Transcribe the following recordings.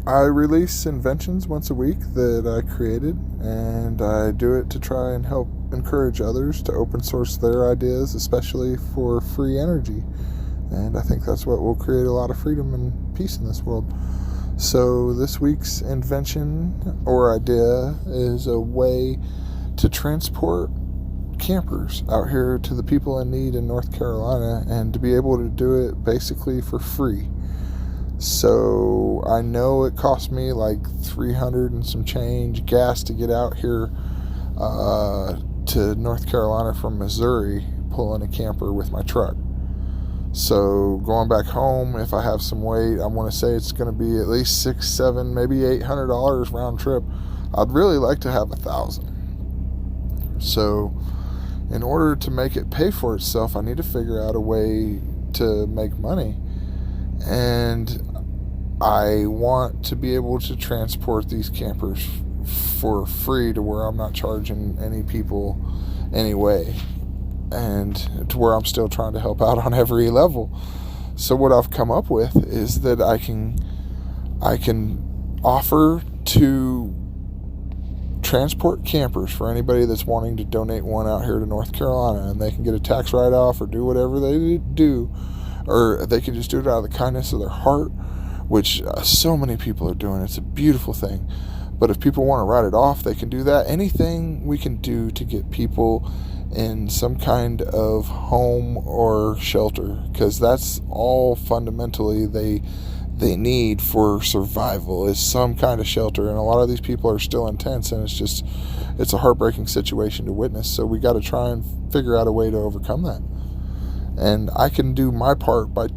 I release inventions once a week that I created, and I do it to try and help encourage others to open source their ideas, especially for free energy. And I think that's what will create a lot of freedom and peace in this world. So, this week's invention or idea is a way to transport campers out here to the people in need in North Carolina, and to be able to do it basically for free. So I know it cost me like 300 and some change gas to get out here to North Carolina from Missouri, pulling a camper with my truck. So going back home, if I have some weight, I want to say it's going to be at least six, seven, maybe $800 round trip. I'd really like to have 1,000. So in order to make it pay for itself, I need to figure out a way to make money. And I want to be able to transport these campers for free to where I'm not charging any people anyway, and to where I'm still trying to help out on every level. So what I've come up with is that I can offer to transport campers for anybody that's wanting to donate one out here to North Carolina, and they can get a tax write-off or do whatever they do, or they can just do it out of the kindness of their heart, which so many people are doing. It's a beautiful thing. But if people want to write it off, they can do that. Anything we can do to get people in some kind of home or shelter, because that's all fundamentally they need for survival, is some kind of shelter. And a lot of these people are still intense, and it's a heartbreaking situation to witness. So we got to try and figure out a way to overcome that. And I can do my part by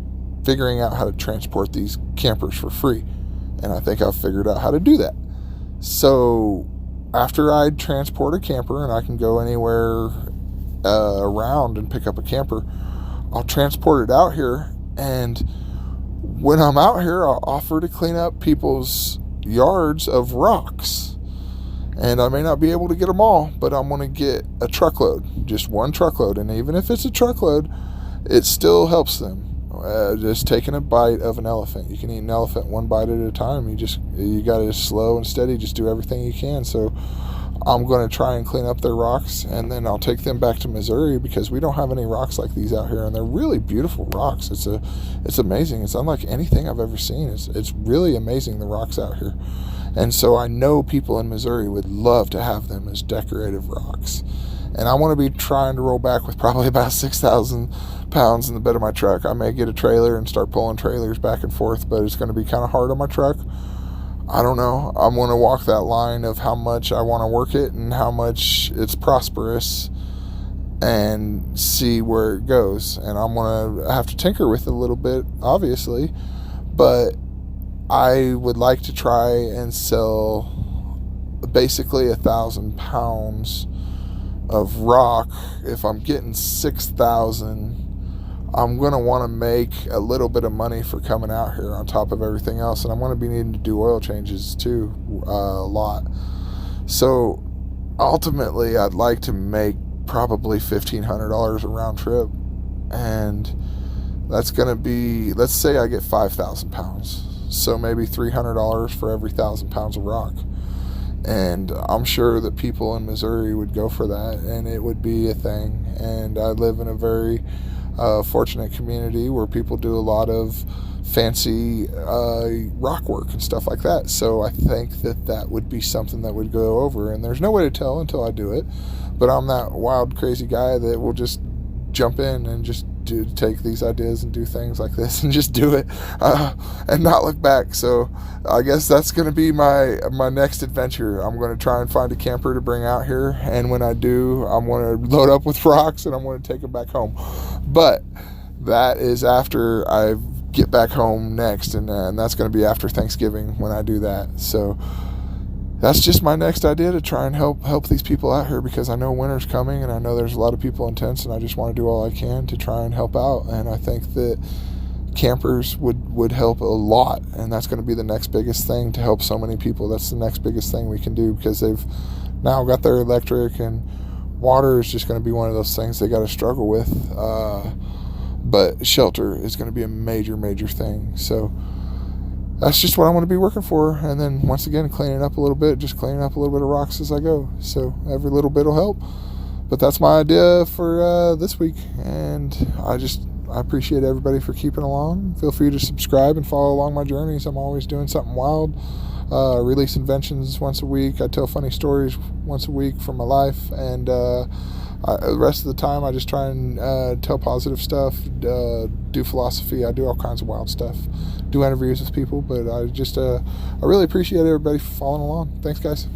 figuring out how to transport these campers for free. And I think I've figured out how to do that. So after I transport a camper, and I can go anywhere around and pick up a camper, I'll transport it out here. And when I'm out here, I'll offer to clean up people's yards of rocks. And I may not be able to get them all, but I'm going to get a truckload, just one truckload. And even if it's a truckload, it still helps them. Just taking a bite of an elephant. You can eat an elephant one bite at a time. You got to just slow and steady, just do everything you can. So I'm going to try and clean up their rocks, and then I'll take them back to Missouri, because we don't have any rocks like these out here, and they're really beautiful rocks. It's amazing. It's unlike anything I've ever seen. It's really amazing, the rocks out here. And so I know people in Missouri would love to have them as decorative rocks. And I want to be trying to roll back with probably about 6,000 pounds in the bed of my truck. I may get a trailer and start pulling trailers back and forth, but it's going to be kind of hard on my truck. I don't know. I'm going to walk that line of how much I want to work it and how much it's prosperous, and see where it goes. And I'm going to have to tinker with it a little bit, obviously, but I would like to try and sell basically 1,000 pounds of rock. If I'm getting 6,000, I'm going to want to make a little bit of money for coming out here on top of everything else. And I'm going to be needing to do oil changes too, a lot. So ultimately, I'd like to make probably $1,500 a round trip. And that's going to be, let's say I get 5,000 pounds. So maybe $300 for every 1,000 pounds of rock. And I'm sure that people in Missouri would go for that, and it would be a thing. And I live in a very fortunate community where people do a lot of fancy rock work and stuff like that. So I think that would be something that would go over. And there's no way to tell until I do it. But I'm that wild, crazy guy that will just jump in and just take these ideas and do things like this and just do it and not look back. So I guess that's going to be my next adventure. I'm going to try and find a camper to bring out here, and when I do, I'm going to load up with rocks and I'm going to take them back home. But that is after I get back home next, and that's going to be after Thanksgiving when I do that. So that's just my next idea, to try and help these people out here, because I know winter's coming, and I know there's a lot of people in tents, and I just want to do all I can to try and help out. And I think that campers would help a lot, and that's going to be the next biggest thing to help so many people. That's the next biggest thing we can do, because they've now got their electric, and water is just going to be one of those things they got to struggle with. But shelter is going to be a major thing. So that's just what I want to be working for. And then once again, cleaning up a little bit, just cleaning up a little bit of rocks as I go. So every little bit will help. But that's my idea for this week. And I appreciate everybody for keeping along. Feel free to subscribe and follow along my journeys. I'm always doing something wild. Release inventions once a week. I tell funny stories once a week from my life. And the rest of the time, I just try and tell positive stuff, do philosophy. I do all kinds of wild stuff. Do interviews with people. But I really appreciate everybody for following along. Thanks, guys.